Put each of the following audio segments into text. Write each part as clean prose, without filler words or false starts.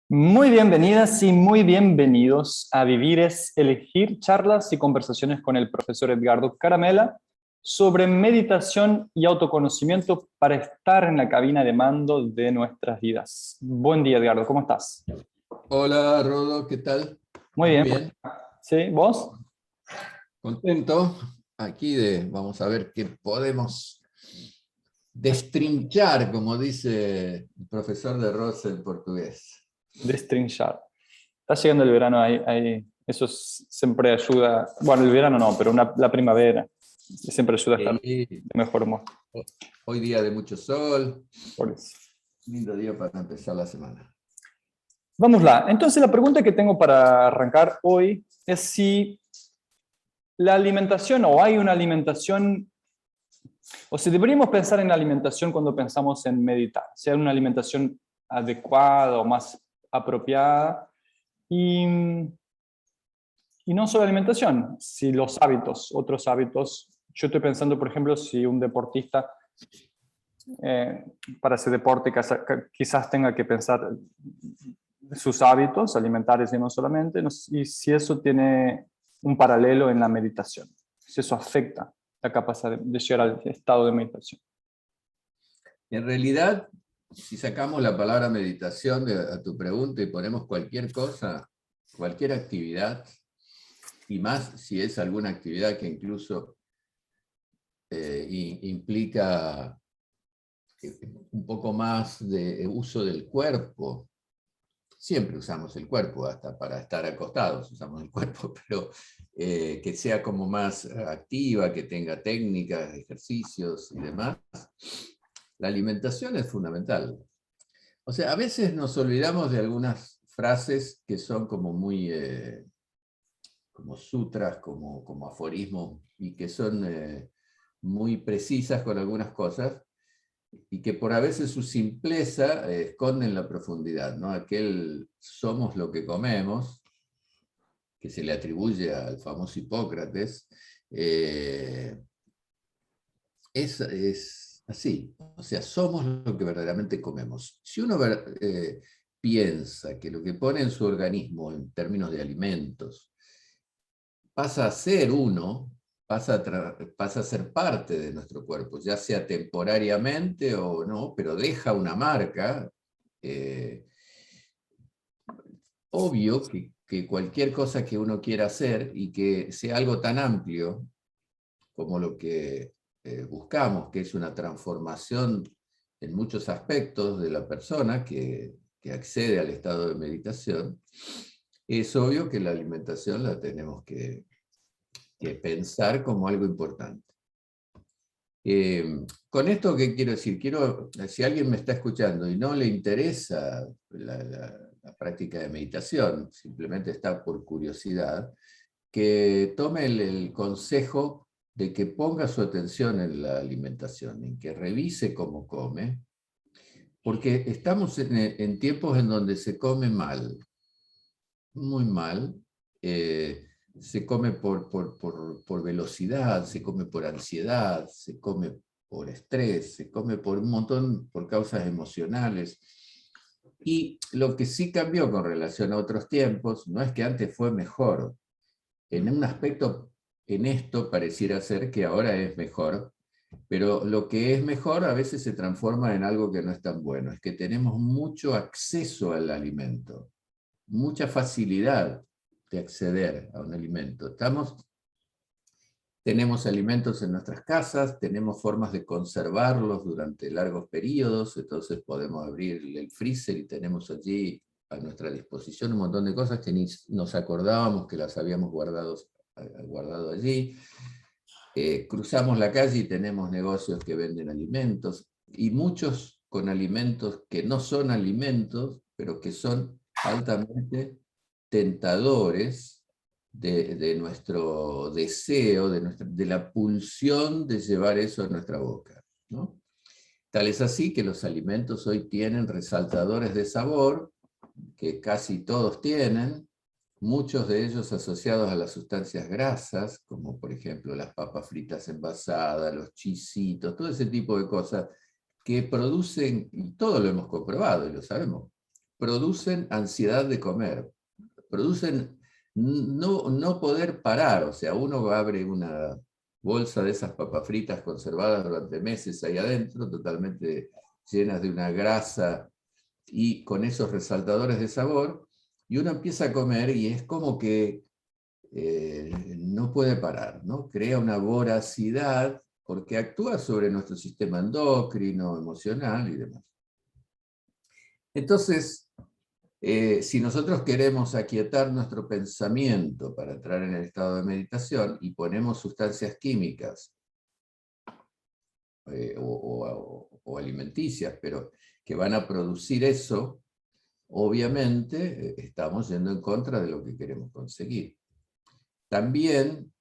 Muy bienvenidas y muy bienvenidos a Vivir es Elegir, charlas y conversaciones con el profesor Edgardo Caramela sobre meditación y autoconocimiento para estar en la cabina de mando de nuestras vidas. Buen día, Edgardo, ¿cómo estás? Hola, Rodo, ¿qué tal? Muy Muy bien. bien, ¿Sí? ¿Vos? contento. Vamos a ver qué podemos destrinchar, como dice el profesor de Rosa en portugués. Destrinchar. Está llegando el verano, eso siempre ayuda. Bueno, el verano no, pero la primavera siempre ayuda a estar Sí, de mejor humor. hoy día de mucho sol, Por eso. lindo día para empezar la semana. Vámonos. Entonces, la pregunta que tengo para arrancar hoy es si la alimentación o hay una alimentación, o si deberíamos pensar en la alimentación cuando pensamos en meditar, si hay una alimentación adecuada o más apropiada. Y, y no solo alimentación, si los hábitos, otros hábitos. Yo estoy pensando, por ejemplo, si un deportista para ese deporte quizás tenga que pensar sus hábitos alimentarios y no solamente, y si eso tiene un paralelo en la meditación, si eso afecta la capacidad de llegar al estado de meditación. En realidad, si sacamos la palabra meditación a tu pregunta y ponemos cualquier cosa, cualquier actividad, y más si es alguna actividad que incluso implica un poco más de uso del cuerpo. Siempre usamos el cuerpo, hasta para estar acostados usamos el cuerpo, pero que sea como más activa, que tenga técnicas, ejercicios y demás. La alimentación es fundamental. O sea, a veces nos olvidamos de algunas frases que son como muy, como sutras, como aforismos, y que son muy precisas con algunas cosas, y que por a veces su simpleza esconden la profundidad, ¿no? Aquel somos lo que comemos, que se le atribuye al famoso Hipócrates, es así, o sea, somos lo que verdaderamente comemos. Si uno piensa que lo que pone en su organismo en términos de alimentos pasa a ser uno, pasa a ser parte de nuestro cuerpo, ya sea temporariamente o no, pero deja una marca. eh, Obvio que cualquier cosa que uno quiera hacer y que sea algo tan amplio como lo que buscamos, que es una transformación en muchos aspectos de la persona que accede al estado de meditación, es obvio que la alimentación la tenemos que pensar como algo importante. Con esto, ¿qué quiero decir? Si alguien me está escuchando y no le interesa la práctica de meditación, simplemente está por curiosidad, que tome el consejo de que ponga su atención en la alimentación, en que revise cómo come, porque estamos en tiempos en donde se come mal, muy mal. Se come por velocidad, se come por ansiedad, se come por estrés, se come por un montón, por causas emocionales. Y lo que sí cambió con relación a otros tiempos, no es que antes fue mejor. En un aspecto, en esto pareciera ser que ahora es mejor, pero lo que es mejor a veces se transforma en algo que no es tan bueno. Es que tenemos mucho acceso al alimento, mucha facilidad de acceder a un alimento. Tenemos alimentos en nuestras casas, tenemos formas de conservarlos durante largos periodos, entonces podemos abrir el freezer y tenemos allí a nuestra disposición un montón de cosas que ni nos acordábamos que las habíamos guardado allí. Cruzamos la calle y tenemos negocios que venden alimentos, y muchos con alimentos que no son alimentos, pero que son altamente tentadores de nuestro deseo, de la pulsión de llevar eso a nuestra boca, ¿no? Tal es así que los alimentos hoy tienen resaltadores de sabor, que casi todos tienen, muchos de ellos asociados a las sustancias grasas, como por ejemplo las papas fritas envasadas, los chisitos, todo ese tipo de cosas que producen, y todo lo hemos comprobado y lo sabemos, producen ansiedad de comer, producen no poder parar. O sea, uno abre una bolsa de esas papas fritas conservadas durante meses ahí adentro, totalmente llenas de una grasa y con esos resaltadores de sabor, y uno empieza a comer y es como que no puede parar, ¿no? Crea una voracidad porque actúa sobre nuestro sistema endocrino, emocional y demás. Entonces, si nosotros queremos aquietar nuestro pensamiento para entrar en el estado de meditación y ponemos sustancias químicas o alimenticias, pero que van a producir eso, obviamente estamos yendo en contra de lo que queremos conseguir. También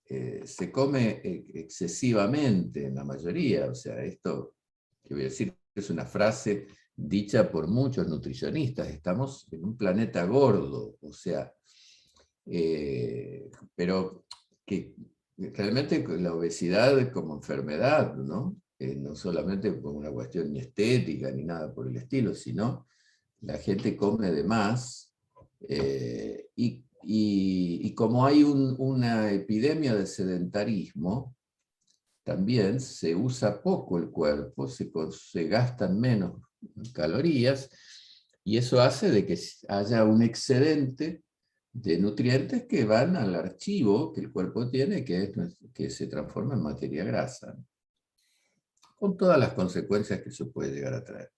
se come excesivamente en la mayoría. O sea, esto que voy a decir es una frase dicha por muchos nutricionistas. Estamos en un planeta gordo, o sea, pero que realmente la obesidad como enfermedad, ¿no? No solamente como una cuestión ni estética ni nada por el estilo, sino la gente come de más, y como hay una epidemia de sedentarismo, también se usa poco el cuerpo, se gastan menos calorías, y eso hace de que haya un excedente de nutrientes que van al archivo que el cuerpo tiene, que se transforma en materia grasa, con todas las consecuencias que eso puede llegar a traer.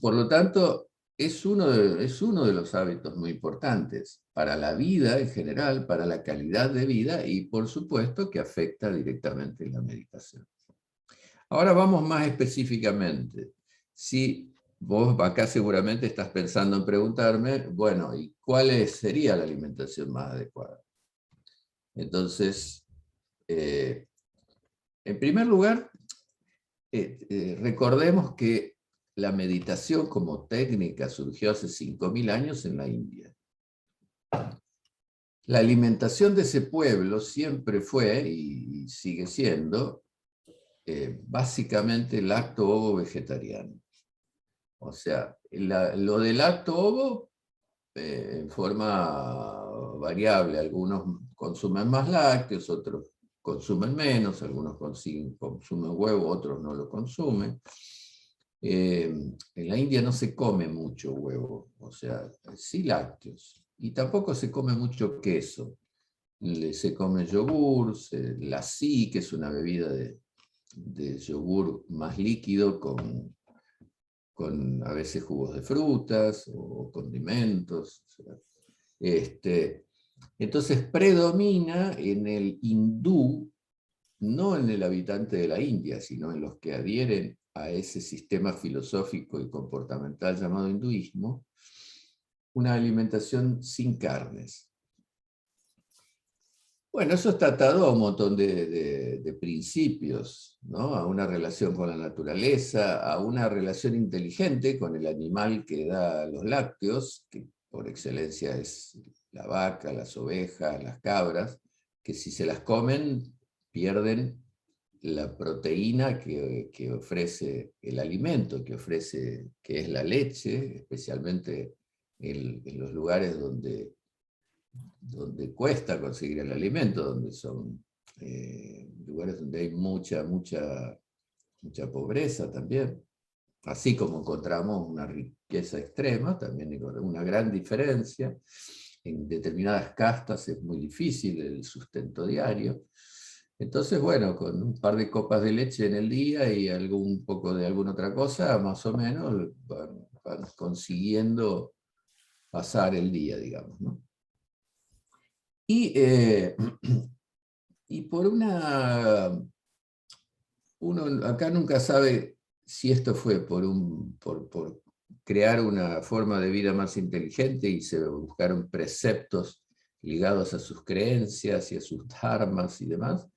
Por lo tanto, es uno de los hábitos muy importantes para la vida en general, para la calidad de vida y, por supuesto, que afecta directamente la meditación. Ahora vamos más específicamente. Si vos acá seguramente estás pensando en preguntarme, bueno, ¿y cuál sería la alimentación más adecuada? Entonces, en primer lugar, recordemos que la meditación como técnica surgió hace 5.000 años en la India. La alimentación de ese pueblo siempre fue, y sigue siendo, básicamente lacto-ovo vegetariano. O sea, lo del lacto-ovo en forma variable. Algunos consumen más lácteos, otros consumen menos, algunos consumen huevo, otros no lo consumen. En la India no se come mucho huevo, o sea, sí lácteos, y tampoco se come mucho queso. Se come yogur, lassi, que es una bebida de yogur más líquido con a veces jugos de frutas o condimentos. Entonces predomina en el hindú, no en el habitante de la India, sino en los que adhieren a ese sistema filosófico y comportamental llamado hinduismo, una alimentación sin carnes. Bueno, eso está atado a un montón de principios, ¿no? A una relación con la naturaleza, a una relación inteligente con el animal que da los lácteos, que por excelencia es la vaca, las ovejas, las cabras, que si se las comen pierden la proteína que ofrece el alimento, que es la leche, especialmente en los lugares donde cuesta conseguir el alimento, donde son lugares donde hay mucha pobreza también. Así como encontramos una riqueza extrema, también encontramos una gran diferencia. En determinadas castas es muy difícil el sustento diario. Entonces, bueno, con un par de copas de leche en el día y un poco de alguna otra cosa, más o menos van consiguiendo pasar el día, digamos, ¿no? Y por uno acá nunca sabe si esto fue por crear una forma de vida más inteligente y se buscaron preceptos ligados a sus creencias y a sus dharmas y demás,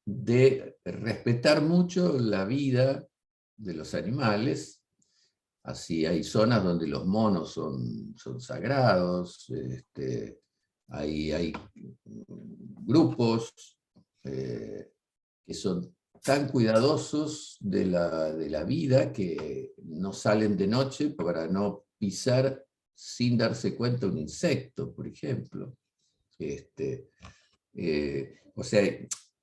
de respetar mucho la vida de los animales. Así hay zonas donde los monos son sagrados, hay grupos que son tan cuidadosos de la vida que no salen de noche para no pisar sin darse cuenta un insecto, por ejemplo. O sea,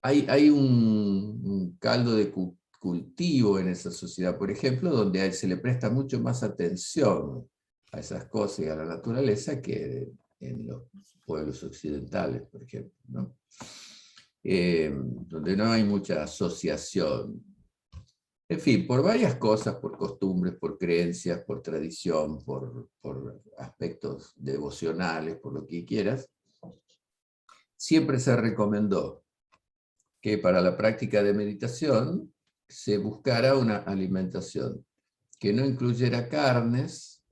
hay un caldo de cultivo en esa sociedad, por ejemplo, donde se le presta mucho más atención a esas cosas y a la naturaleza que en los pueblos occidentales, por ejemplo, ¿no? Donde no hay mucha asociación. En fin, por varias cosas, por costumbres, por creencias, por tradición, por aspectos devocionales, por lo que quieras, siempre se recomendó que para la práctica de meditación se buscara una alimentación que no incluyera carnes,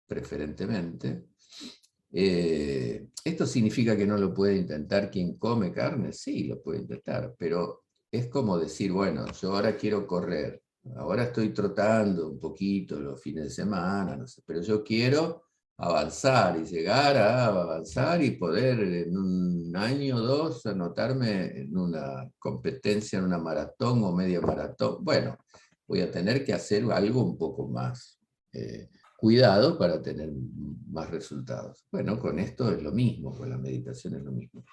preferentemente. ¿Esto significa que no lo puede intentar quien come carne? Sí, lo puede intentar, pero es como decir, bueno, yo ahora quiero correr, ahora estoy trotando un poquito los fines de semana, no sé, pero yo quiero avanzar y llegar a avanzar y poder en un año o dos anotarme en una competencia, en una maratón o media maratón. Bueno, voy a tener que hacer algo un poco más cuidado para tener más resultados. Bueno, con esto es lo mismo, con la meditación es lo mismo.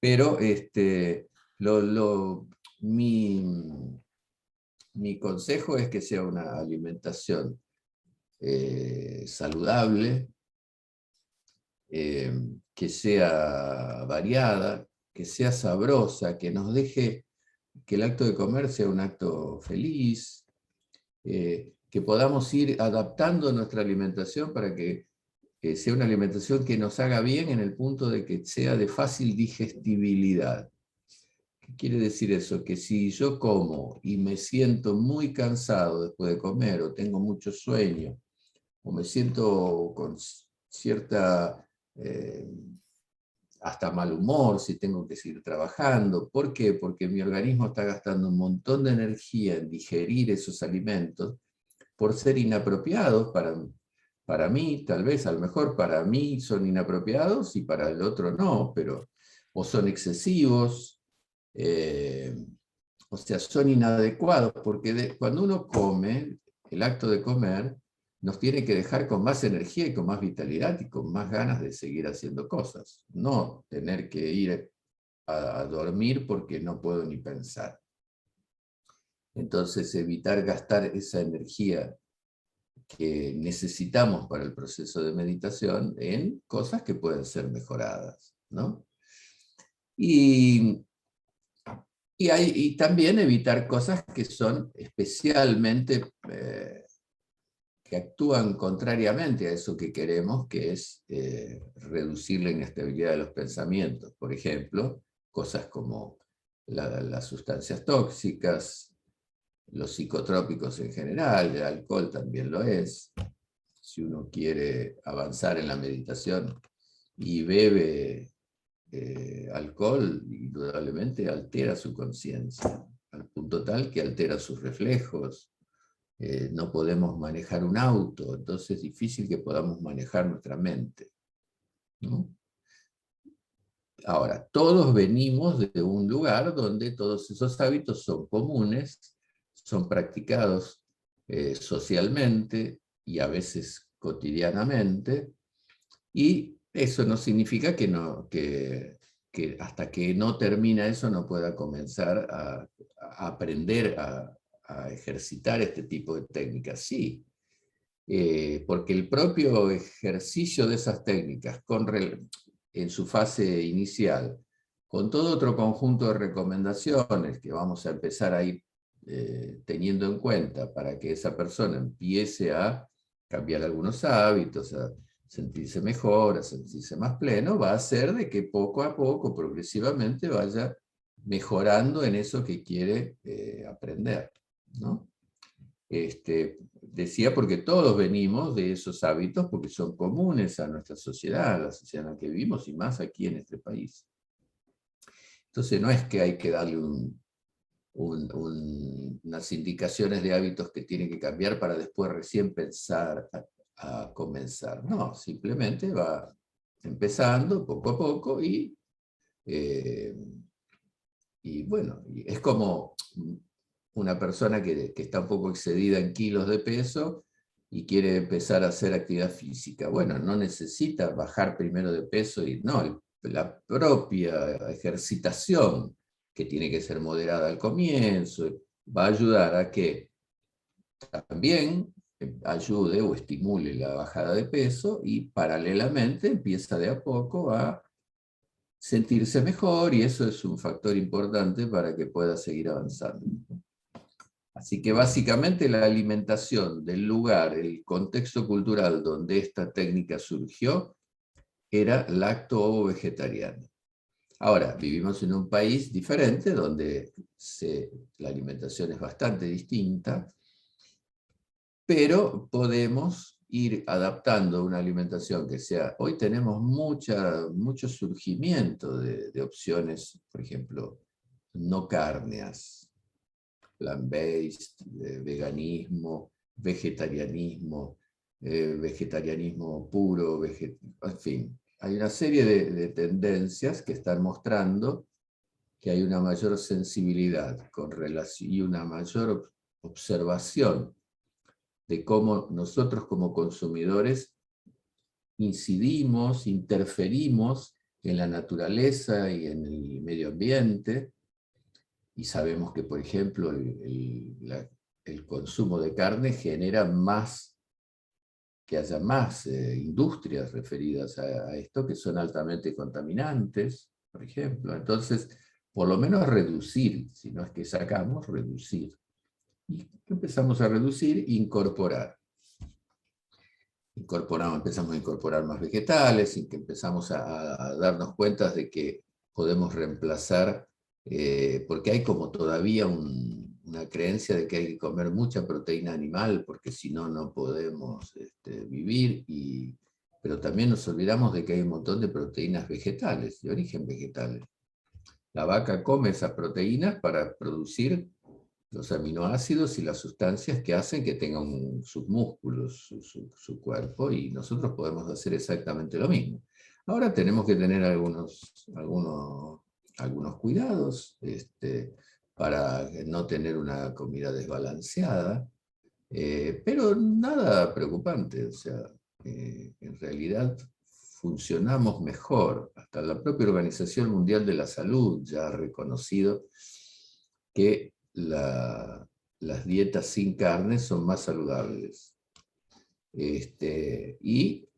Pero mi consejo es que sea una alimentación saludable, que sea variada, que sea sabrosa, que nos deje que el acto de comer sea un acto feliz, que podamos ir adaptando nuestra alimentación para que sea una alimentación que nos haga bien en el punto de que sea de fácil digestibilidad. ¿Qué quiere decir eso? Que si yo como y me siento muy cansado después de comer, o tengo mucho sueño, o me siento con cierta, hasta mal humor si tengo que seguir trabajando. ¿Por qué? Porque mi organismo está gastando un montón de energía en digerir esos alimentos por ser inapropiados para mí, tal vez, a lo mejor para mí son inapropiados y para el otro no, pero o son excesivos, o sea, son inadecuados, porque cuando uno come, el acto de comer nos tiene que dejar con más energía y con más vitalidad y con más ganas de seguir haciendo cosas, no tener que ir a dormir porque no puedo ni pensar. Entonces, evitar gastar esa energía que necesitamos para el proceso de meditación en cosas que pueden ser mejoradas, ¿no? Y también evitar cosas que son especialmente, que actúan contrariamente a eso que queremos, que es reducir la inestabilidad de los pensamientos. Por ejemplo, cosas como las sustancias tóxicas, los psicotrópicos en general, el alcohol también lo es. Si uno quiere avanzar en la meditación y bebe alcohol, indudablemente altera su conciencia, al punto tal que altera sus reflejos. No podemos manejar un auto, entonces es difícil que podamos manejar nuestra mente, ¿no? Ahora, todos venimos de un lugar donde todos esos hábitos son comunes, son practicados socialmente y a veces cotidianamente, y eso no significa que hasta que no termina eso no pueda comenzar a aprender a ejercitar este tipo de técnicas. Sí, porque el propio ejercicio de esas técnicas en su fase inicial, con todo otro conjunto de recomendaciones que vamos a empezar a ir teniendo en cuenta para que esa persona empiece a cambiar algunos hábitos, a sentirse mejor, a sentirse más pleno, va a hacer de que poco a poco, progresivamente, vaya mejorando en eso que quiere aprender, ¿no? Decía porque todos venimos de esos hábitos porque son comunes a nuestra sociedad, a la sociedad en la que vivimos y más aquí en este país. Entonces no es que hay que darle unas indicaciones de hábitos que tienen que cambiar para después recién pensar a comenzar. No, simplemente va empezando poco a poco y y bueno, es como una persona que está un poco excedida en kilos de peso y quiere empezar a hacer actividad física. Bueno, no necesita bajar primero de peso, y no, la propia ejercitación, que tiene que ser moderada al comienzo, va a ayudar a que también ayude o estimule la bajada de peso, y paralelamente empieza de a poco a sentirse mejor, y eso es un factor importante para que pueda seguir avanzando. Así que básicamente la alimentación del lugar, el contexto cultural donde esta técnica surgió, era lacto o vegetariano. Ahora, vivimos en un país diferente donde la alimentación es bastante distinta, pero podemos ir adaptando una alimentación que sea. Hoy tenemos mucho surgimiento de opciones, por ejemplo, no cárneas, plant-based, veganismo, vegetarianismo, vegetarianismo puro, en fin. Hay una serie de tendencias que están mostrando que hay una mayor sensibilidad y una mayor observación de cómo nosotros como consumidores incidimos, interferimos en la naturaleza y en el medio ambiente, y sabemos que, por ejemplo, el consumo de carne genera que haya más industrias referidas a esto, que son altamente contaminantes, por ejemplo. Entonces, por lo menos reducir, si no es que sacamos, reducir. Y empezamos a reducir, incorporar. Empezamos a incorporar más vegetales, y que empezamos a darnos cuenta de que podemos reemplazar, porque hay como todavía una creencia de que hay que comer mucha proteína animal, porque si no, no podemos vivir, pero también nos olvidamos de que hay un montón de proteínas vegetales, de origen vegetal. La vaca come esas proteínas para producir los aminoácidos y las sustancias que hacen que tengan sus músculos, su cuerpo, y nosotros podemos hacer exactamente lo mismo. Ahora tenemos que tener algunos cuidados para no tener una comida desbalanceada, pero nada preocupante. O sea, en realidad funcionamos mejor. Hasta la propia Organización Mundial de la Salud ya ha reconocido que las dietas sin carne son más saludables. Y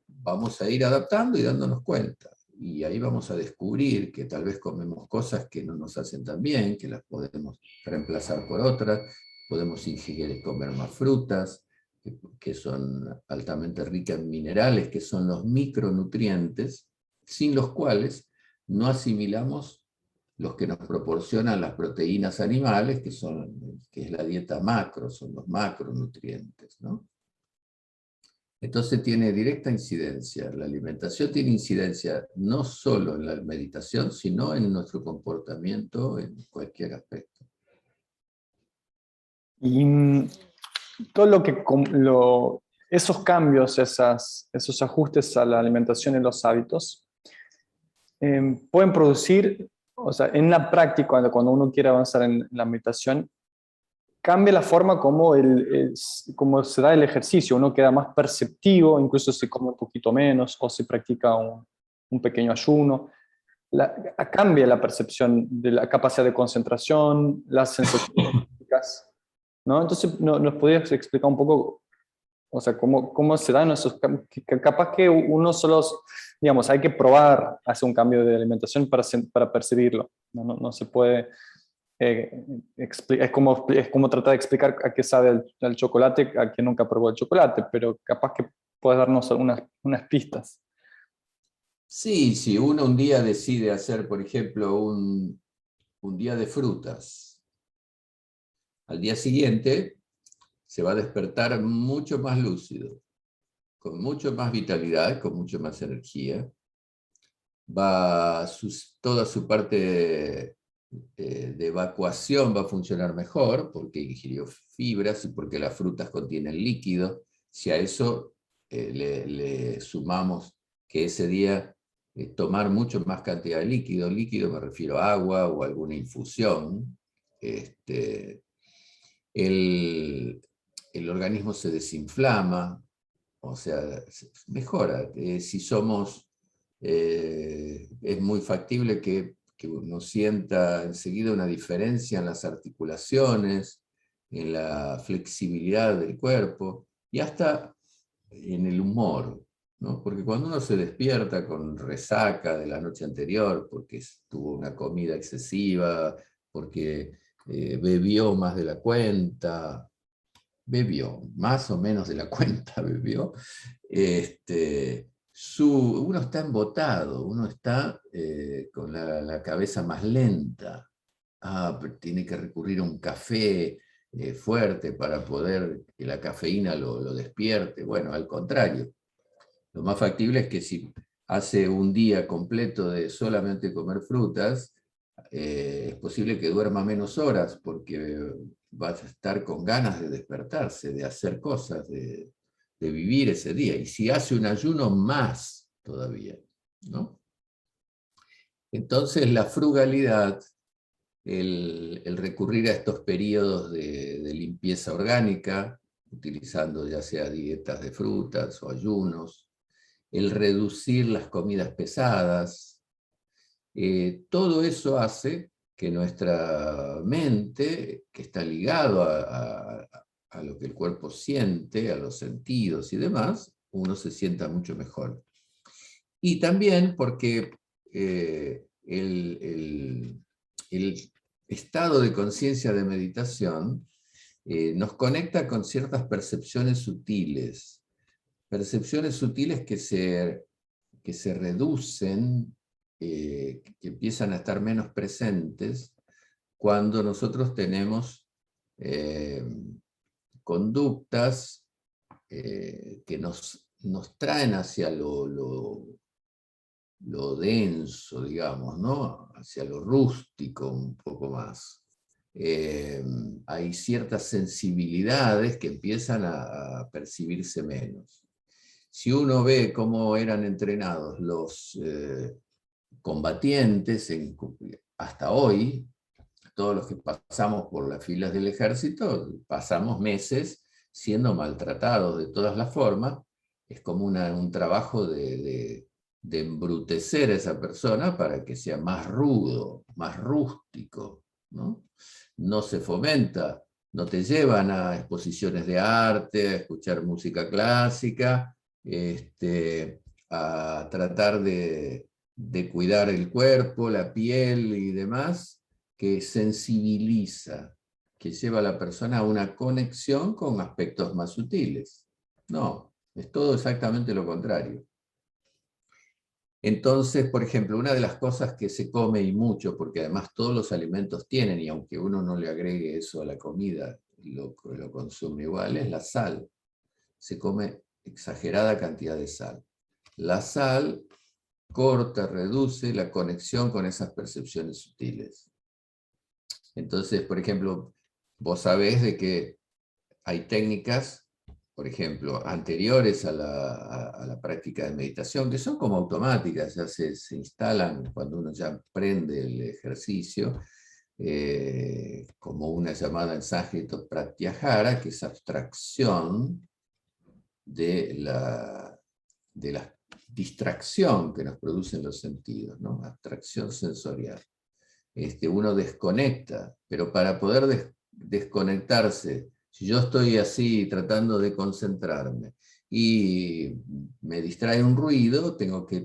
vamos a ir adaptando y dándonos cuenta. Y ahí vamos a descubrir que tal vez comemos cosas que no nos hacen tan bien, que las podemos reemplazar por otras. Podemos ingerir, comer más frutas, que son altamente ricas en minerales, que son los micronutrientes, sin los cuales no asimilamos los que nos proporcionan las proteínas animales, que es la dieta macro, son los macronutrientes, ¿no? Entonces tiene directa incidencia. La alimentación tiene incidencia no solo en la meditación, sino en nuestro comportamiento en cualquier aspecto. Y todo esos cambios, esos ajustes a la alimentación y los hábitos, pueden producir, o sea, en la práctica, cuando uno quiere avanzar en la meditación, cambia la forma como se da el ejercicio. Uno queda más perceptivo, incluso se come un poquito menos o se practica un pequeño ayuno. Cambia la percepción de la capacidad de concentración, las sensaciones físicas, ¿no? Entonces, ¿nos podrías explicar un poco, o sea, cómo se dan esos cambios? Capaz que uno solo, digamos, hay que probar hacer un cambio de alimentación para percibirlo. No se puede... es como tratar de explicar a qué sabe el chocolate a quien nunca probó el chocolate, pero capaz que puedes darnos unas pistas. Sí, si uno un día decide hacer, por ejemplo, un día de frutas, al día siguiente se va a despertar mucho más lúcido, con mucho más vitalidad, con mucho más energía. Toda su parte de evacuación va a funcionar mejor, porque ingirió fibras y porque las frutas contienen líquido. Si a eso le sumamos que ese día tomar mucho más cantidad de líquido. Líquido me refiero a agua o alguna infusión. El organismo se desinflama, o sea, mejora. Si somos, es muy factible que uno sienta enseguida una diferencia en las articulaciones, en la flexibilidad del cuerpo y hasta en el humor, ¿no? Porque cuando uno se despierta con resaca de la noche anterior, porque tuvo una comida excesiva, porque bebió más de la cuenta, bebió, más o menos de la cuenta bebió, uno está embotado, uno está con la cabeza más lenta. Pero tiene que recurrir a un café fuerte para poder que la cafeína lo despierte. Bueno, al contrario, lo más factible es que si hace un día completo de solamente comer frutas, es posible que duerma menos horas porque va a estar con ganas de despertarse, de hacer cosas, de vivir ese día. Y si hace un ayuno, más todavía, ¿no? Entonces la frugalidad, el recurrir a estos periodos de limpieza orgánica, utilizando ya sea dietas de frutas o ayunos, el reducir las comidas pesadas, todo eso hace que nuestra mente, que está ligado a lo que el cuerpo siente, a los sentidos y demás, uno se sienta mucho mejor. Y también porque el estado de conciencia de meditación nos conecta con ciertas percepciones sutiles que se reducen, que empiezan a estar menos presentes cuando nosotros tenemos conductas que nos traen hacia lo denso, digamos, ¿no? Hacia lo rústico un poco más. Hay ciertas sensibilidades que empiezan a percibirse menos. Si uno ve cómo eran entrenados los combatientes hasta hoy, todos los que pasamos por las filas del ejército, pasamos meses siendo maltratados de todas las formas. Es como un trabajo de embrutecer a esa persona para que sea más rudo, más rústico, ¿no? No se fomenta, no te llevan a exposiciones de arte, a escuchar música clásica, a tratar de cuidar el cuerpo, la piel y demás, que sensibiliza, que lleva a la persona a una conexión con aspectos más sutiles. No, es todo exactamente lo contrario. Entonces, por ejemplo, una de las cosas que se come y mucho, porque además todos los alimentos tienen, y aunque uno no le agregue eso a la comida, lo consume igual, es la sal. Se come exagerada cantidad de sal. La sal corta, reduce la conexión con esas percepciones sutiles. Entonces, por ejemplo, vos sabés de que hay técnicas, por ejemplo, anteriores a la práctica de meditación, que son como automáticas, ya se instalan cuando uno ya aprende el ejercicio, como una llamada en sánscrito pratyahara, que es abstracción de la distracción que nos producen los sentidos, ¿no? Abstracción sensorial. Uno desconecta, pero para poder desconectarse, si yo estoy así tratando de concentrarme y me distrae un ruido, tengo que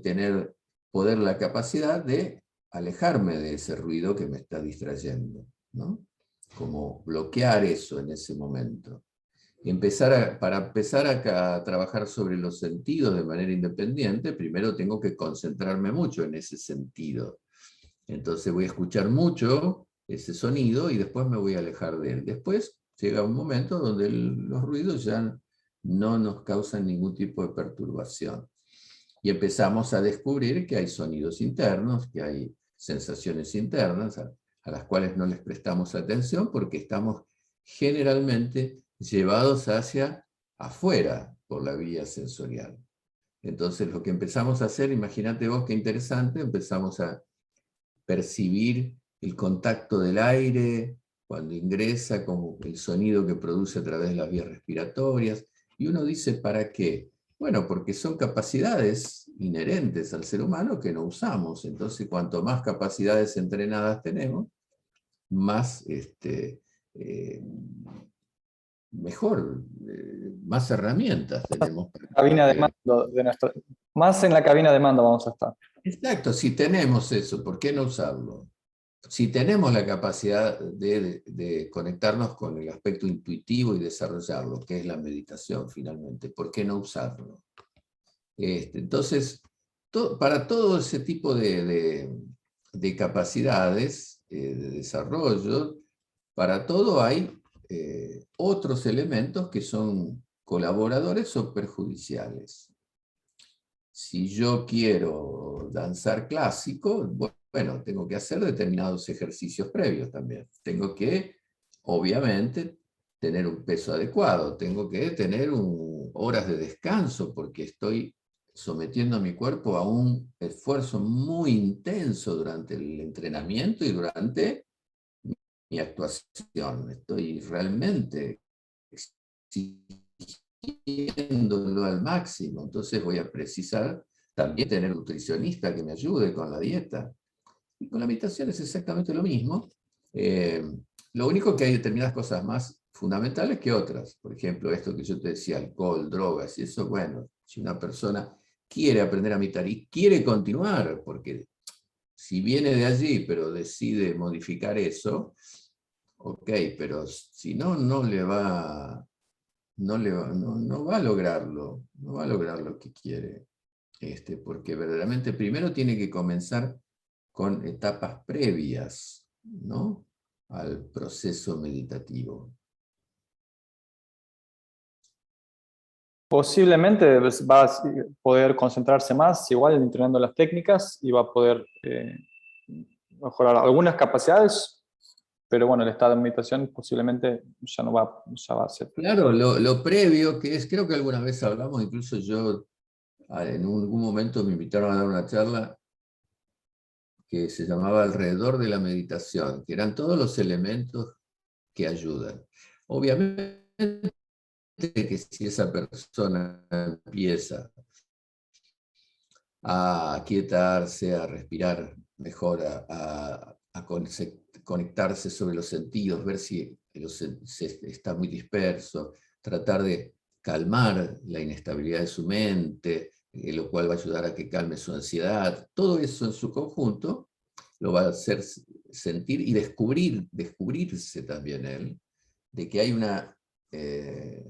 poder la capacidad de alejarme de ese ruido que me está distrayendo, ¿no? Como bloquear eso en ese momento. Y para empezar a trabajar sobre los sentidos de manera independiente, primero tengo que concentrarme mucho en ese sentido. Entonces voy a escuchar mucho ese sonido y después me voy a alejar de él. Después llega un momento donde los ruidos ya no nos causan ningún tipo de perturbación. Y empezamos a descubrir que hay sonidos internos, que hay sensaciones internas a las cuales no les prestamos atención porque estamos generalmente llevados hacia afuera por la vía sensorial. Entonces lo que empezamos a hacer, imagínate vos qué interesante, empezamos a percibir el contacto del aire cuando ingresa, como el sonido que produce a través de las vías respiratorias. Y uno dice, ¿para qué? Bueno, porque son capacidades inherentes al ser humano que no usamos. Entonces, cuanto más capacidades entrenadas tenemos, más mejor, más herramientas tenemos para Cabina de poder. mando de nuestra, más en la cabina de mando vamos a estar. Exacto, si tenemos eso, ¿por qué no usarlo? Si tenemos la capacidad de conectarnos con el aspecto intuitivo y desarrollarlo, que es la meditación finalmente, ¿por qué no usarlo? Entonces, para todo ese tipo de capacidades de desarrollo, para todo hay otros elementos que son colaboradores o perjudiciales. Si yo quiero danzar clásico, bueno, tengo que hacer determinados ejercicios previos también. Tengo que, obviamente, tener un peso adecuado, tengo que tener horas de descanso, porque estoy sometiendo a mi cuerpo a un esfuerzo muy intenso durante el entrenamiento y durante mi actuación. Estoy realmente exigiéndolo al máximo. Entonces voy a precisar también tener un nutricionista que me ayude con la dieta. Y con la meditación es exactamente lo mismo. Lo único que hay determinadas cosas más fundamentales que otras. Por ejemplo, esto que yo te decía, alcohol, drogas, y eso, bueno, si una persona quiere aprender a meditar y quiere continuar, porque si viene de allí, pero decide modificar eso, ok, pero si no, no va a lograrlo, no va a lograr lo que quiere, porque verdaderamente primero tiene que comenzar con etapas previas, ¿no?, al proceso meditativo. Posiblemente va a poder concentrarse más, igual entrenando las técnicas, y va a poder mejorar algunas capacidades, pero bueno, el estado de meditación posiblemente ya va a ser. Claro, lo previo, que es, creo que alguna vez hablamos, incluso yo en algún momento me invitaron a dar una charla que se llamaba Alrededor de la meditación, que eran todos los elementos que ayudan. Obviamente que si esa persona empieza a aquietarse, a respirar mejor, a conectarse sobre los sentidos, ver si está muy disperso, tratar de calmar la inestabilidad de su mente, lo cual va a ayudar a que calme su ansiedad. Todo eso en su conjunto lo va a hacer sentir y descubrirse también él, de que hay una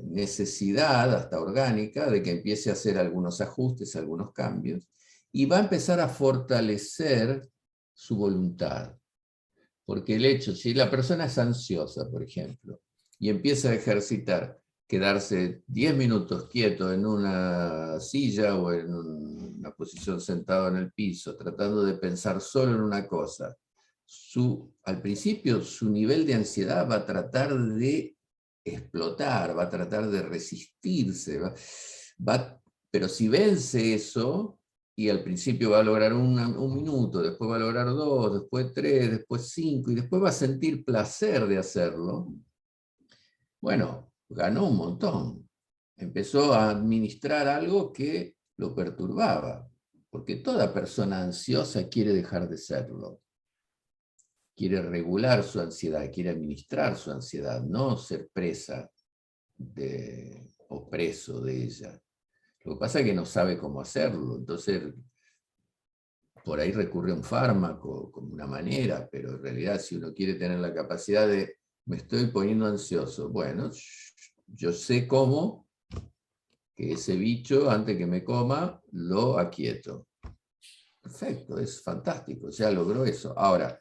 necesidad hasta orgánica de que empiece a hacer algunos ajustes, algunos cambios, y va a empezar a fortalecer su voluntad. Porque el hecho, si la persona es ansiosa, por ejemplo, y empieza a ejercitar, quedarse 10 minutos quieto en una silla o en una posición sentado en el piso, tratando de pensar solo en una cosa, al principio su nivel de ansiedad va a tratar de explotar, va a tratar de resistirse, pero si vence eso, y al principio va a lograr un minuto, después va a lograr 2, después 3, después 5, y después va a sentir placer de hacerlo, bueno, ganó un montón. Empezó a administrar algo que lo perturbaba, porque toda persona ansiosa quiere dejar de serlo. Quiere regular su ansiedad, quiere administrar su ansiedad, no ser presa o preso de ella. Lo que pasa es que no sabe cómo hacerlo, entonces por ahí recurre a un fármaco como una manera, pero en realidad si uno quiere tener la capacidad de, me estoy poniendo ansioso, bueno, yo sé cómo que ese bicho, antes que me coma, lo aquieto. Perfecto, es fantástico, ya logró eso. Ahora,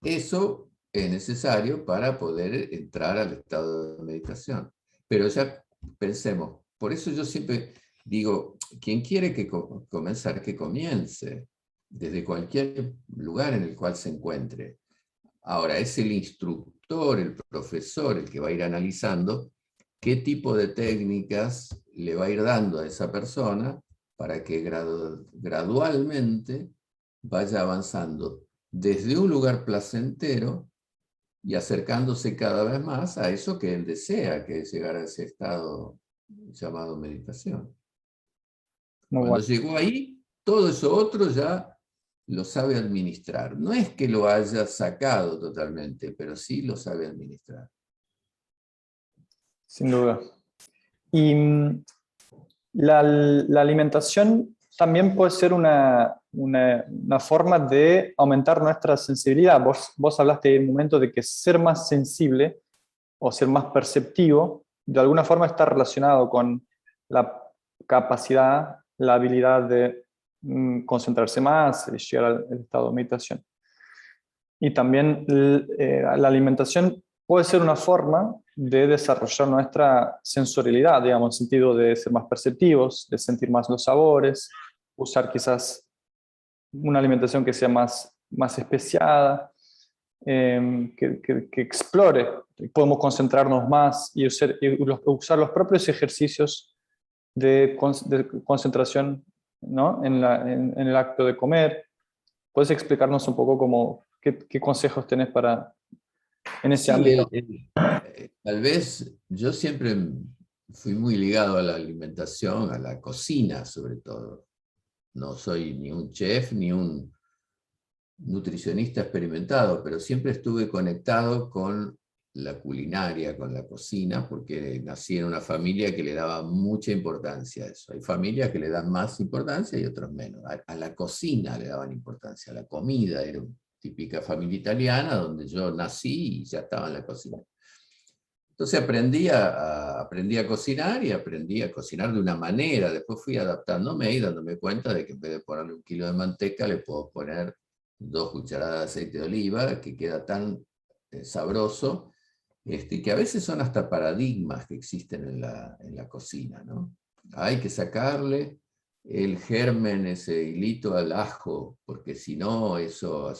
eso es necesario para poder entrar al estado de meditación. Pero ya pensemos, por eso yo siempre digo, quien quiere comenzar, que comience desde cualquier lugar en el cual se encuentre. Ahora, es el instructor, el profesor, el que va a ir analizando qué tipo de técnicas le va a ir dando a esa persona para que gradualmente vaya avanzando desde un lugar placentero y acercándose cada vez más a eso que él desea, que es llegar a ese estado llamado meditación. Muy Cuando bueno. llegó ahí, todo eso otro ya lo sabe administrar. No es que lo haya sacado totalmente, pero sí lo sabe administrar. Sin duda. Y la alimentación también puede ser una forma de aumentar nuestra sensibilidad. Vos hablaste en un momento de que ser más sensible o ser más perceptivo, de alguna forma está relacionado con la capacidad, la habilidad de concentrarse más, de llegar al estado de meditación. Y también la alimentación puede ser una forma de desarrollar nuestra sensorialidad, digamos, en el sentido de ser más perceptivos, de sentir más los sabores, usar quizás una alimentación que sea más especiada, que explore. Podemos concentrarnos más y usar los propios ejercicios de concentración, ¿no? En el acto de comer. ¿Puedes explicarnos un poco qué consejos tenés en ese Sí, ámbito? tal vez yo siempre fui muy ligado a la alimentación, a la cocina sobre todo. No soy ni un chef ni un nutricionista experimentado, pero siempre estuve conectado con la culinaria, con la cocina, porque nací en una familia que le daba mucha importancia a eso. Hay familias que le dan más importancia y otros menos. A la cocina le daban importancia, a la comida. Era una típica familia italiana donde yo nací y ya estaba en la cocina. Entonces aprendí a cocinar y aprendí a cocinar de una manera. Después fui adaptándome y dándome cuenta de que en vez de ponerle 1 kilo de manteca, le puedo poner 2 cucharadas de aceite de oliva, que queda tan sabroso, y que a veces son hasta paradigmas que existen en la cocina, ¿no? Hay que sacarle el germen, ese hilito al ajo, porque si no, yo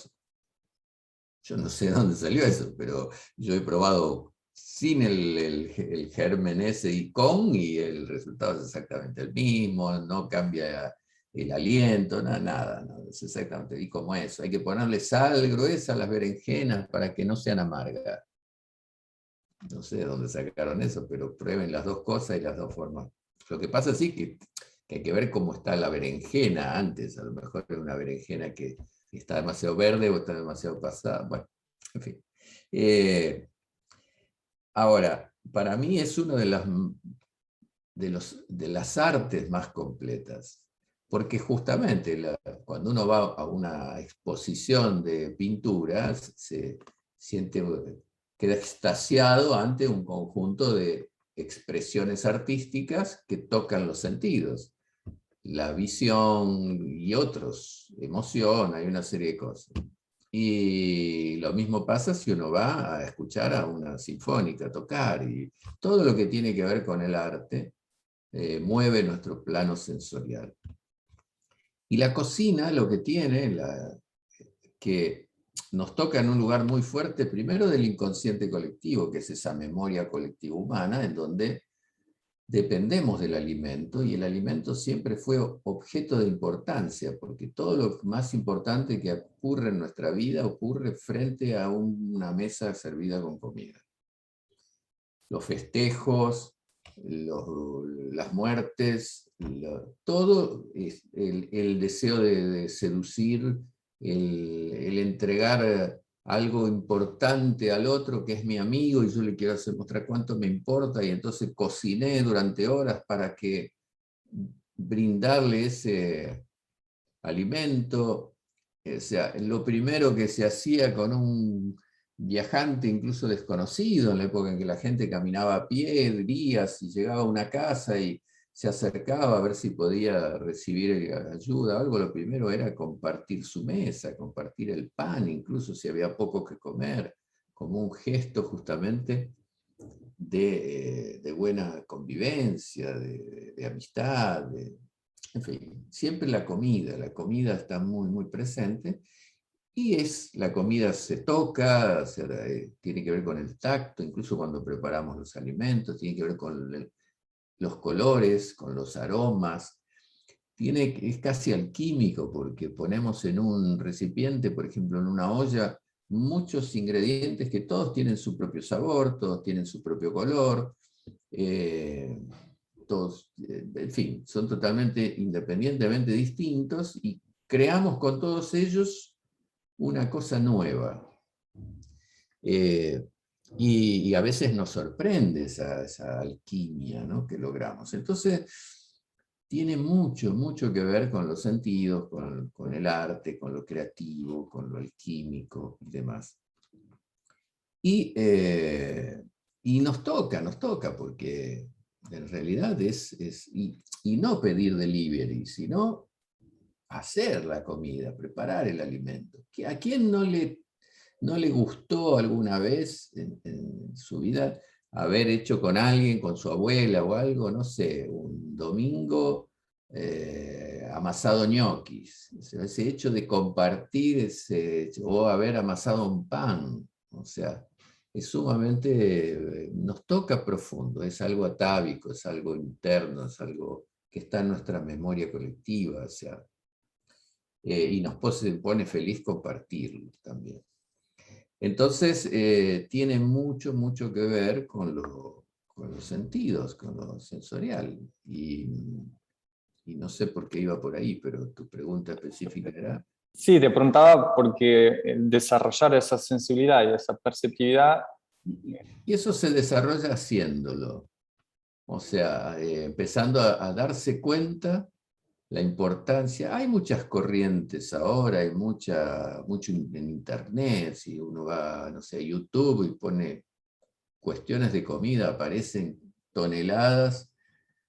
no sé de dónde salió eso, pero yo he probado sin el germen ese y con, y el resultado es exactamente el mismo, no cambia el aliento, nada, no, es exactamente y como eso. Hay que ponerle sal gruesa a las berenjenas para que no sean amargas. No sé de dónde sacaron eso, pero prueben las dos cosas y las dos formas. Lo que pasa sí que hay que ver cómo está la berenjena antes. A lo mejor es una berenjena que está demasiado verde o está demasiado pasada. Bueno, en fin. Ahora, para mí es una de las artes más completas, porque justamente cuando uno va a una exposición de pinturas, se siente, queda extasiado ante un conjunto de expresiones artísticas que tocan los sentidos, la visión y otros, emoción, hay una serie de cosas. Y lo mismo pasa si uno va a escuchar a una sinfónica tocar, y todo lo que tiene que ver con el arte mueve nuestro plano sensorial. Y la cocina lo que tiene, que nos toca en un lugar muy fuerte, primero del inconsciente colectivo, que es esa memoria colectiva humana, en donde dependemos del alimento, y el alimento siempre fue objeto de importancia, porque todo lo más importante que ocurre en nuestra vida ocurre frente a una mesa servida con comida. Los festejos, las muertes, todo es el deseo de seducir, el entregar algo importante al otro que es mi amigo y yo le quiero hacer mostrar cuánto me importa, y entonces cociné durante horas para que brindarle ese alimento. O sea, lo primero que se hacía con un viajante incluso desconocido, en la época en que la gente caminaba a pie días y llegaba a una casa y se acercaba a ver si podía recibir ayuda o algo, lo primero era compartir su mesa, compartir el pan, incluso si había poco que comer, como un gesto justamente de buena convivencia, de amistad, en fin, siempre la comida está muy, muy presente, y la comida se toca, tiene que ver con el tacto, incluso cuando preparamos los alimentos, tiene que ver con los colores, con los aromas. es casi alquímico, porque ponemos en un recipiente, por ejemplo, en una olla, muchos ingredientes que todos tienen su propio sabor, todos tienen su propio color, todos, en fin, son totalmente independientemente distintos y creamos con todos ellos una cosa nueva. Y a veces nos sorprende esa alquimia, ¿no?, que logramos. Entonces, tiene mucho, mucho que ver con los sentidos, con el arte, con lo creativo, con lo alquímico y demás. Y nos toca, porque en realidad y no pedir delivery, sino hacer la comida, preparar el alimento. ¿A quién no le gustó alguna vez en su vida haber hecho con alguien, con su abuela o algo, no sé, un domingo amasado ñoquis? Ese hecho de compartir, o haber amasado un pan, o sea, es sumamente, nos toca profundo, es algo atávico, es algo interno, es algo que está en nuestra memoria colectiva, o sea, y nos pone feliz compartirlo también. Entonces, tiene mucho, mucho que ver con los sentidos, con lo sensorial. Y no sé por qué iba por ahí, pero tu pregunta específica era... Sí, te preguntaba porque desarrollar esa sensibilidad y esa perceptividad. Y eso se desarrolla haciéndolo. O sea, empezando a darse cuenta la importancia. Hay muchas corrientes ahora, hay mucho en internet. Si uno va, no sé, a YouTube y pone cuestiones de comida, aparecen toneladas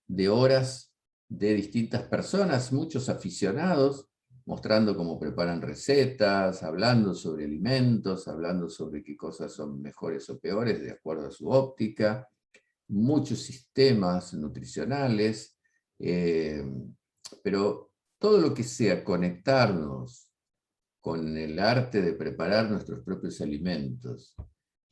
de horas de distintas personas, muchos aficionados, mostrando cómo preparan recetas, hablando sobre alimentos, hablando sobre qué cosas son mejores o peores de acuerdo a su óptica, muchos sistemas nutricionales, pero todo lo que sea conectarnos con el arte de preparar nuestros propios alimentos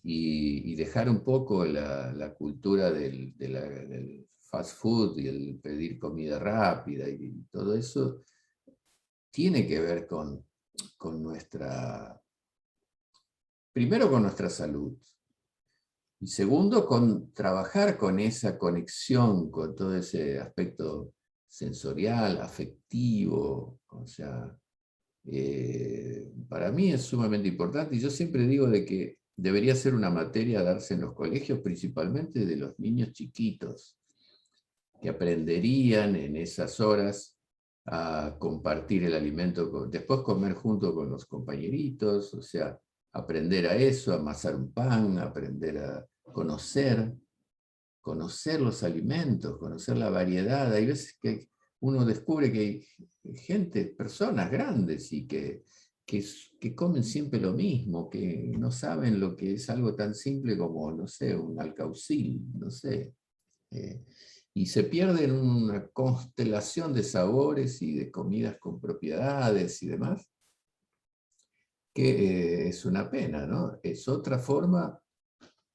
y dejar un poco la cultura del fast food y el pedir comida rápida y todo eso, tiene que ver con primero con nuestra salud, y segundo, con trabajar con esa conexión, con todo ese aspecto sensorial, afectivo. O sea, para mí es sumamente importante, y yo siempre digo de que debería ser una materia a darse en los colegios, principalmente de los niños chiquitos, que aprenderían en esas horas a compartir el alimento, después comer junto con los compañeritos, o sea, aprender a eso, a amasar un pan, aprender a conocer los alimentos, conocer la variedad. Hay veces que uno descubre que hay gente, personas grandes y que comen siempre lo mismo, que no saben lo que es algo tan simple como, no sé, un alcaucil, no sé. Y se pierde en una constelación de sabores y de comidas con propiedades y demás, que es una pena, ¿no? Es otra forma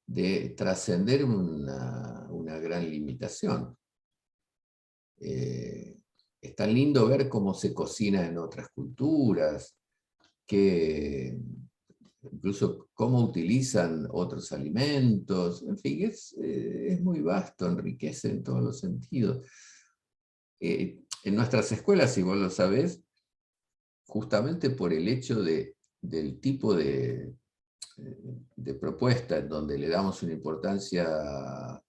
de trascender una gran limitación. Es tan lindo ver cómo se cocina en otras culturas, incluso cómo utilizan otros alimentos, en fin, es muy vasto, enriquece en todos los sentidos. En nuestras escuelas, si vos lo sabés, justamente por el hecho del tipo de propuesta en donde le damos una importancia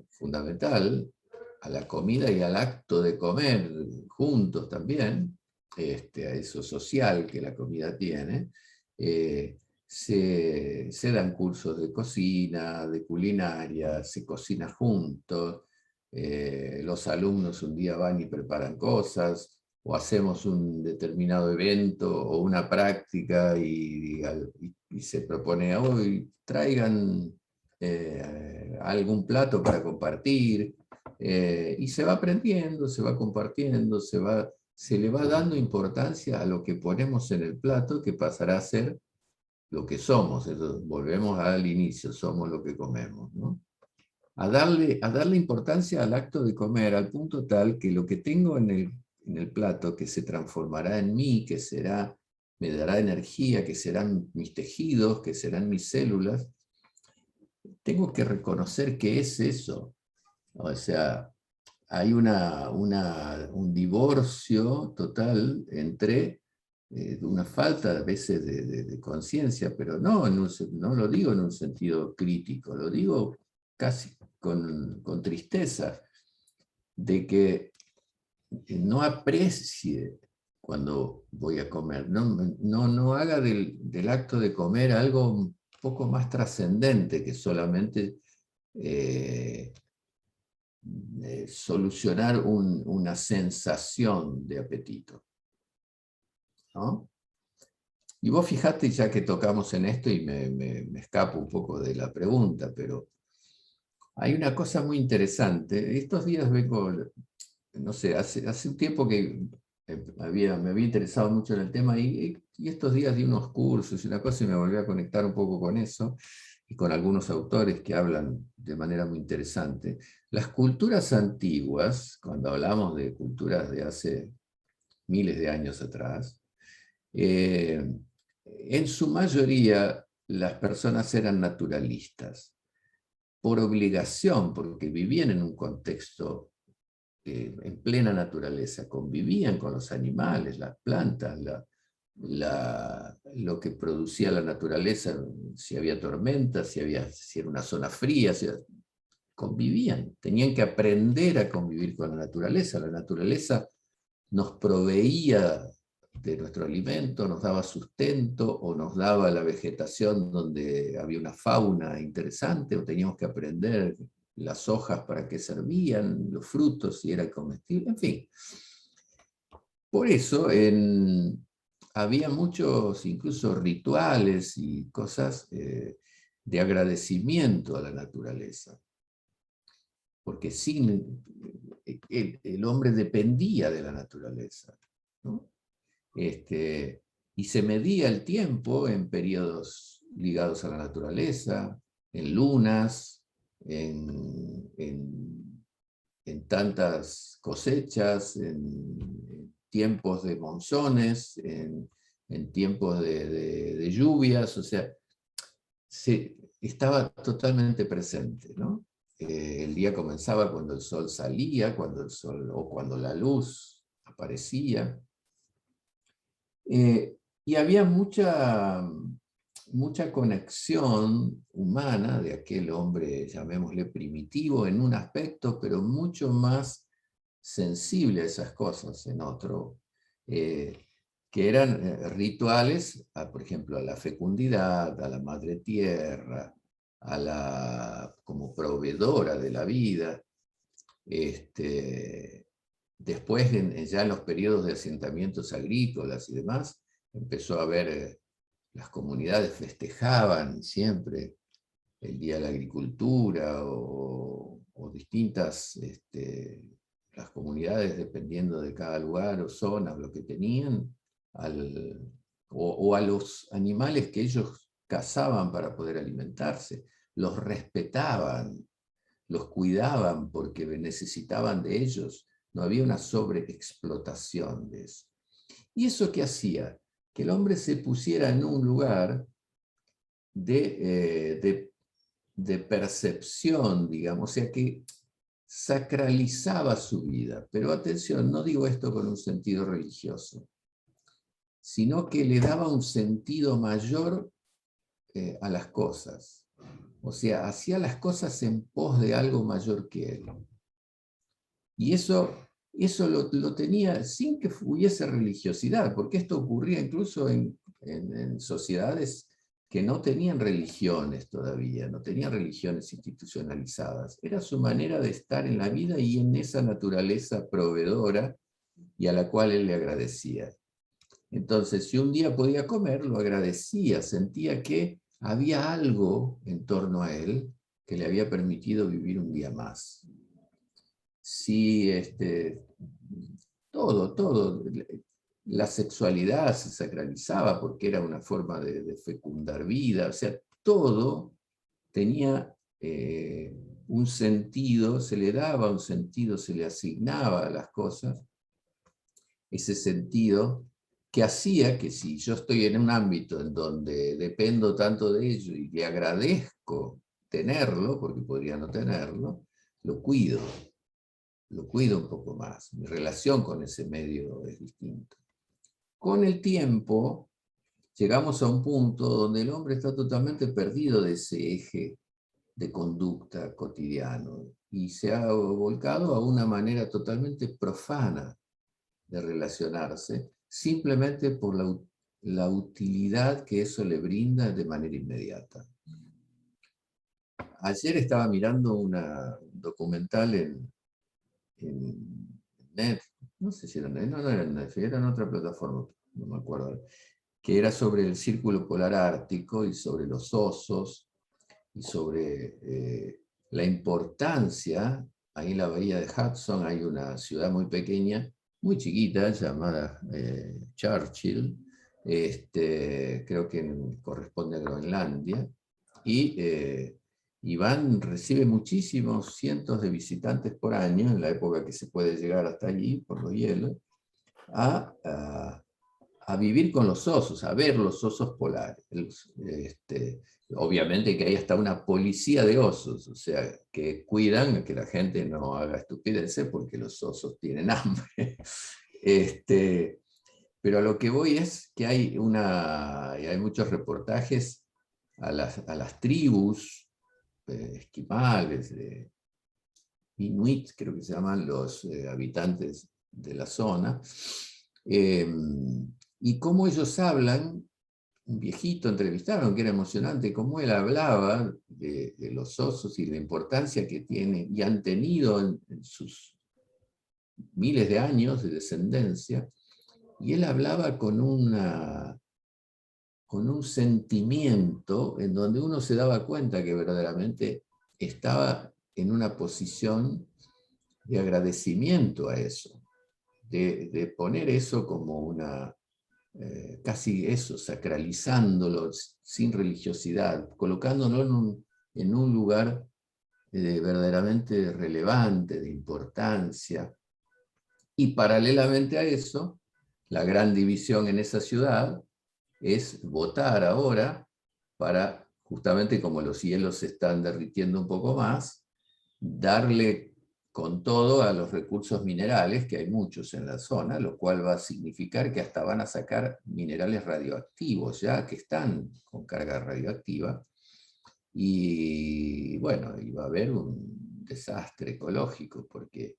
fundamental a la comida y al acto de comer juntos también, a eso social que la comida tiene, se dan cursos de cocina, de culinaria, se cocina juntos, los alumnos un día van y preparan cosas, o hacemos un determinado evento o una práctica y se propone hoy traigan algún plato para compartir, y se va aprendiendo, se va compartiendo, se le va dando importancia a lo que ponemos en el plato, que pasará a ser lo que somos. Eso, volvemos al inicio, somos lo que comemos, ¿no? a darle importancia al acto de comer, al punto tal que lo que tengo en el plato, que se transformará en mí, me dará energía, que serán mis tejidos, que serán mis células, tengo que reconocer que es eso. O sea, hay un divorcio total entre una falta a veces de conciencia, pero no lo digo en un sentido crítico, lo digo casi con tristeza, de que no aprecie cuando voy a comer, no haga del acto de comer algo un poco más trascendente que solamente eh, solucionar una sensación de apetito, ¿no? Y vos fijate, ya que tocamos en esto, y me escapo un poco de la pregunta, pero hay una cosa muy interesante. Estos días vengo, no sé, hace un tiempo que me había interesado mucho en el tema, y estos días di unos cursos y una cosa, y me volví a conectar un poco con eso, y con algunos autores que hablan de manera muy interesante. Las culturas antiguas, cuando hablamos de culturas de hace miles de años atrás, eh, en su mayoría las personas eran naturalistas, por obligación, porque vivían en un contexto en plena naturaleza, convivían con los animales, las plantas, lo que producía la naturaleza, si había tormentas, si era una zona fría, convivían, tenían que aprender a convivir con la naturaleza nos proveía de nuestro alimento, nos daba sustento o nos daba la vegetación donde había una fauna interesante, o teníamos que aprender las hojas para qué servían, los frutos si era comestible, en fin. Por eso había muchos incluso rituales y cosas de agradecimiento a la naturaleza, porque el hombre dependía de la naturaleza, ¿no? Y se medía el tiempo en periodos ligados a la naturaleza, en lunas, en tantas cosechas, en tiempos de monzones, en tiempos de lluvias, o sea, estaba totalmente presente, ¿no? El día comenzaba cuando el sol salía, o cuando la luz aparecía. Y había mucha conexión humana de aquel hombre, llamémosle primitivo en un aspecto, pero mucho más sensible a esas cosas en otro, que eran rituales, por ejemplo, a la fecundidad, a la madre tierra, como proveedora de la vida. Después, ya en los periodos de asentamientos agrícolas y demás, empezó a haber, las comunidades festejaban siempre el Día de la Agricultura, o distintas, las comunidades, dependiendo de cada lugar o zona, lo que tenían, o a los animales que ellos cazaban para poder alimentarse, los respetaban, los cuidaban porque necesitaban de ellos. No había una sobreexplotación de eso. ¿Y eso qué hacía? Que el hombre se pusiera en un lugar de percepción, digamos, o sea que sacralizaba su vida. Pero atención, no digo esto con un sentido religioso, sino que le daba un sentido mayor a las cosas. O sea, hacía las cosas en pos de algo mayor que él. Y eso lo tenía sin que hubiese religiosidad, porque esto ocurría incluso en sociedades que no tenían religiones todavía, no tenían religiones institucionalizadas. Era su manera de estar en la vida y en esa naturaleza proveedora, y a la cual él le agradecía. Entonces, si un día podía comer, lo agradecía, sentía que había algo en torno a él que le había permitido vivir un día más. Si todo, la sexualidad se sacralizaba porque era una forma de fecundar vida, o sea, todo tenía un sentido, se le daba un sentido, se le asignaba a las cosas, ese sentido que hacía que si yo estoy en un ámbito en donde dependo tanto de ello y le agradezco tenerlo, porque podría no tenerlo, lo cuido un poco más. Mi relación con ese medio es distinta. Con el tiempo, llegamos a un punto donde el hombre está totalmente perdido de ese eje de conducta cotidiano y se ha volcado a una manera totalmente profana de relacionarse, simplemente por la utilidad que eso le brinda de manera inmediata. Ayer estaba mirando un documental en Netflix, no sé si era Netflix, no era en Netflix, era en otra plataforma, no me acuerdo, que era sobre el Círculo Polar Ártico y sobre los osos y sobre la importancia. Ahí en la bahía de Hudson hay una ciudad muy pequeña, muy chiquita, llamada Churchill, creo que corresponde a Groenlandia, y recibe muchísimos cientos de visitantes por año, en la época que se puede llegar hasta allí, por los hielos, a, a, a vivir con los osos, a ver los osos polares. Obviamente que hay hasta una policía de osos, o sea, que cuidan que la gente no haga estupideces porque los osos tienen hambre. Pero a lo que voy es que hay muchos reportajes a las tribus esquimales, inuit, creo que se llaman los habitantes de la zona, y cómo ellos hablan. Un viejito entrevistaron, que era emocionante, cómo él hablaba de los osos y la importancia que tiene y han tenido en sus miles de años de descendencia, y él hablaba con un sentimiento en donde uno se daba cuenta que verdaderamente estaba en una posición de agradecimiento a eso, de poner eso como una, casi eso, sacralizándolo sin religiosidad, colocándolo en un lugar verdaderamente relevante, de importancia. Y paralelamente a eso, la gran división en esa ciudad es votar ahora para, justamente como los hielos se están derritiendo un poco más, darle con todo a los recursos minerales, que hay muchos en la zona, lo cual va a significar que hasta van a sacar minerales radioactivos, ya que están con carga radioactiva, y bueno, y va a haber un desastre ecológico, porque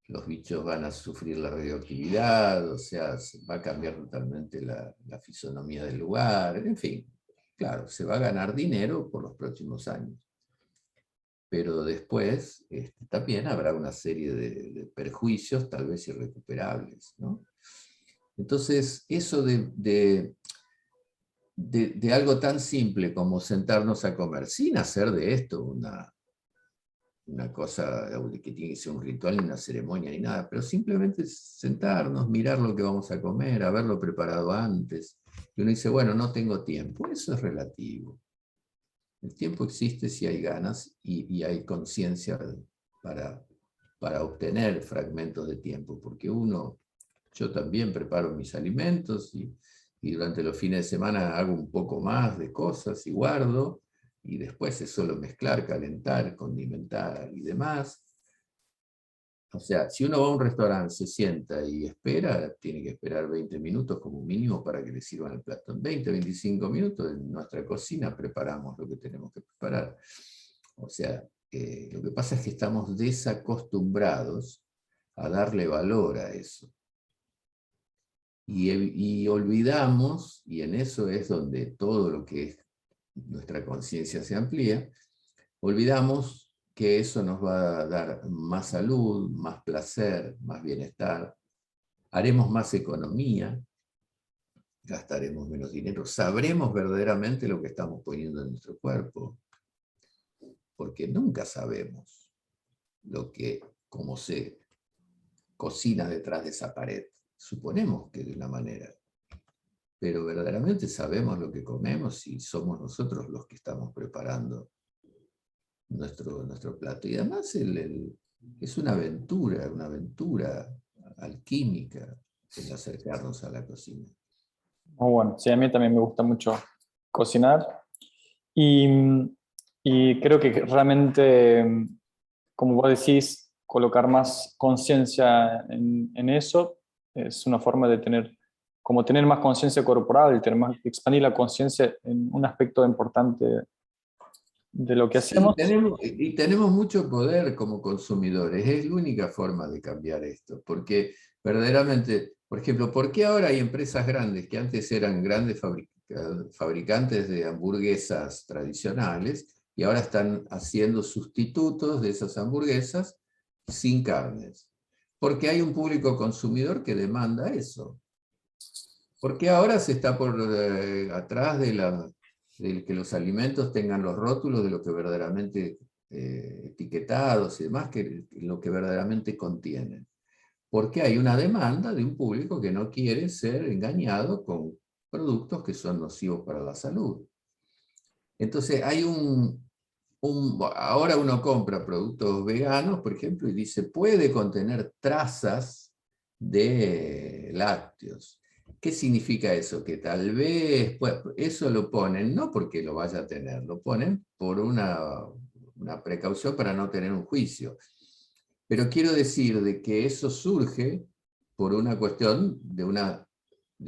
los bichos van a sufrir la radioactividad, o sea, va a cambiar totalmente la fisonomía del lugar, en fin, claro, se va a ganar dinero por los próximos años. Pero después también habrá una serie de perjuicios, tal vez irrecuperables, ¿no? Entonces, eso de algo tan simple como sentarnos a comer, sin hacer de esto una cosa que tiene que ser un ritual, ni una ceremonia, ni nada, pero simplemente sentarnos, mirar lo que vamos a comer, haberlo preparado antes. Y uno dice, bueno, no tengo tiempo, eso es relativo. El tiempo existe si hay ganas y hay conciencia para obtener fragmentos de tiempo, porque yo también preparo mis alimentos y durante los fines de semana hago un poco más de cosas y guardo, y después es solo mezclar, calentar, condimentar y demás. O sea, si uno va a un restaurante, se sienta y espera, tiene que esperar 20 minutos como mínimo para que le sirvan el plato. En 20, 25 minutos en nuestra cocina preparamos lo que tenemos que preparar. O sea, lo que pasa es que estamos desacostumbrados a darle valor a eso. Y olvidamos, y en eso es donde todo lo que es nuestra conciencia se amplía, olvidamos que eso nos va a dar más salud, más placer, más bienestar, haremos más economía, gastaremos menos dinero, sabremos verdaderamente lo que estamos poniendo en nuestro cuerpo, porque nunca sabemos cómo se cocina detrás de esa pared. Suponemos que de una manera, pero verdaderamente sabemos lo que comemos y somos nosotros los que estamos preparando nuestro plato. Y además es una aventura alquímica el acercarnos a la cocina. Muy bueno, sí, a mí también me gusta mucho cocinar y, y creo que realmente, como vos decís, colocar más conciencia en eso es una forma de tener más conciencia corporal, expandir la conciencia en un aspecto importante de lo que Sí, hacemos. tenemos mucho poder como consumidores. Es la única forma de cambiar esto, porque verdaderamente, por ejemplo, ¿por qué ahora hay empresas grandes que antes eran grandes fabricantes de hamburguesas tradicionales y ahora están haciendo sustitutos de esas hamburguesas sin carnes? Porque hay un público consumidor que demanda eso. Porque ahora se está por atrás de que los alimentos tengan los rótulos de lo que verdaderamente etiquetados y demás, que lo que verdaderamente contienen. Porque hay una demanda de un público que no quiere ser engañado con productos que son nocivos para la salud. Entonces hay ahora uno compra productos veganos, por ejemplo, y dice, puede contener trazas de lácteos. ¿Qué significa eso? Que tal vez, pues, eso lo ponen, no porque lo vaya a tener, lo ponen por una precaución para no tener un juicio. Pero quiero decir de que eso surge por una cuestión de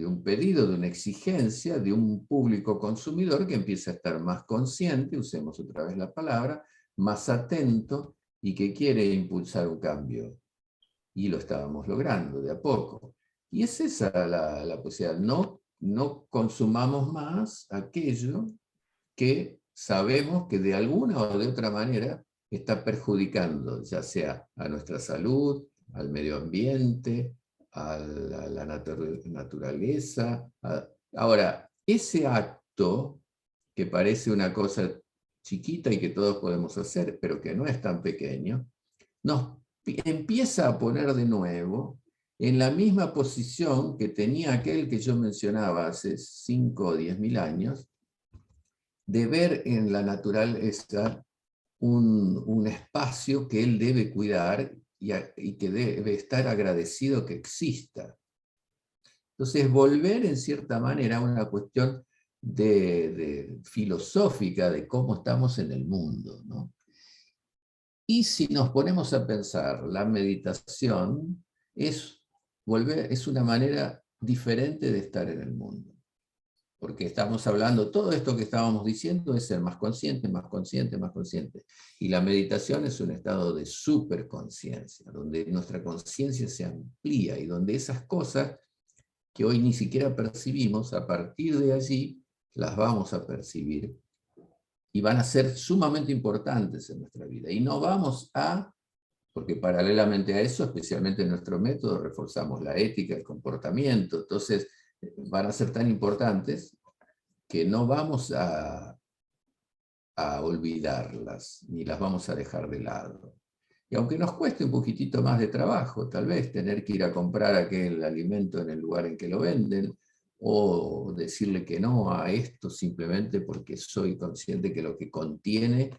un pedido, de una exigencia de un público consumidor que empieza a estar más consciente, usemos otra vez la palabra, más atento y que quiere impulsar un cambio. Y lo estábamos logrando de a poco. Y es esa la posibilidad. No consumamos más aquello que sabemos que de alguna o de otra manera está perjudicando, ya sea a nuestra salud, al medio ambiente, a la naturaleza. Ahora, ese acto, que parece una cosa chiquita y que todos podemos hacer, pero que no es tan pequeño, nos empieza a poner de nuevo en la misma posición que tenía aquel que yo mencionaba hace 5 o 10 mil años, de ver en la naturaleza un espacio que él debe cuidar y que debe estar agradecido que exista. Entonces, volver en cierta manera a una cuestión filosófica de cómo estamos en el mundo, ¿no? Y si nos ponemos a pensar, la meditación es una manera diferente de estar en el mundo. Porque estamos hablando, todo esto que estábamos diciendo es ser más consciente, más consciente, más consciente. Y la meditación es un estado de superconciencia, donde nuestra conciencia se amplía y donde esas cosas que hoy ni siquiera percibimos, a partir de allí las vamos a percibir y van a ser sumamente importantes en nuestra vida. Y no vamos porque paralelamente a eso, especialmente en nuestro método, reforzamos la ética, el comportamiento, entonces van a ser tan importantes que no vamos a olvidarlas, ni las vamos a dejar de lado. Y aunque nos cueste un poquitito más de trabajo, tal vez tener que ir a comprar aquel alimento en el lugar en que lo venden, o decirle que no a esto simplemente porque soy consciente que lo que contiene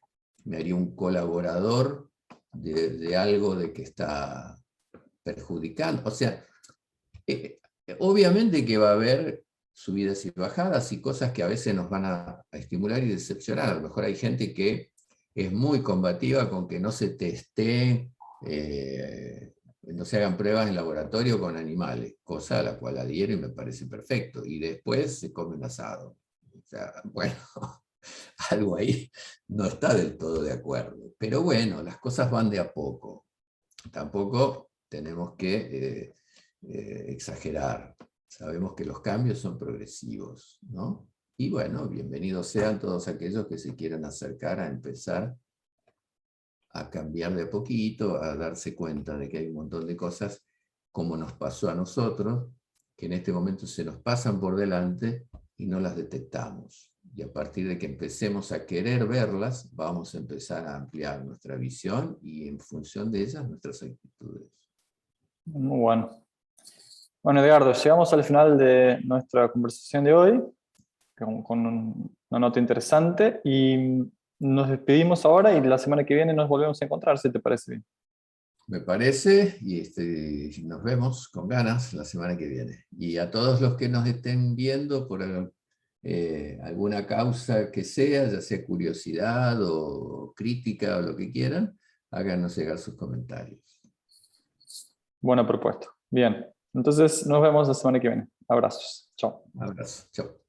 me haría un colaborador de algo de que está perjudicando. O sea, obviamente que va a haber subidas y bajadas y cosas que a veces nos van a estimular y decepcionar. A lo mejor hay gente que es muy combativa con que no se testee, no se hagan pruebas en laboratorio con animales, cosa a la cual adhiero y me parece perfecto. Y después se come un asado. O sea, bueno, algo ahí no está del todo de acuerdo. Pero bueno, las cosas van de a poco. Tampoco tenemos que exagerar. Sabemos que los cambios son progresivos, ¿no? Y bueno, bienvenidos sean todos aquellos que se quieran acercar a empezar a cambiar de a poquito, a darse cuenta de que hay un montón de cosas, como nos pasó a nosotros, que en este momento se nos pasan por delante y no las detectamos. Y a partir de que empecemos a querer verlas, vamos a empezar a ampliar nuestra visión y en función de ellas nuestras actitudes. Muy bueno. Bueno, Edgardo, llegamos al final de nuestra conversación de hoy, con una nota interesante, y nos despedimos ahora y la semana que viene nos volvemos a encontrar, si te parece bien. Me parece, y nos vemos con ganas la semana que viene. Y a todos los que nos estén viendo por alguna causa que sea, ya sea curiosidad o crítica o lo que quieran, háganos llegar sus comentarios. Buena propuesta. Bien. Entonces nos vemos la semana que viene. Abrazos. Chao. Un abrazo. Chao.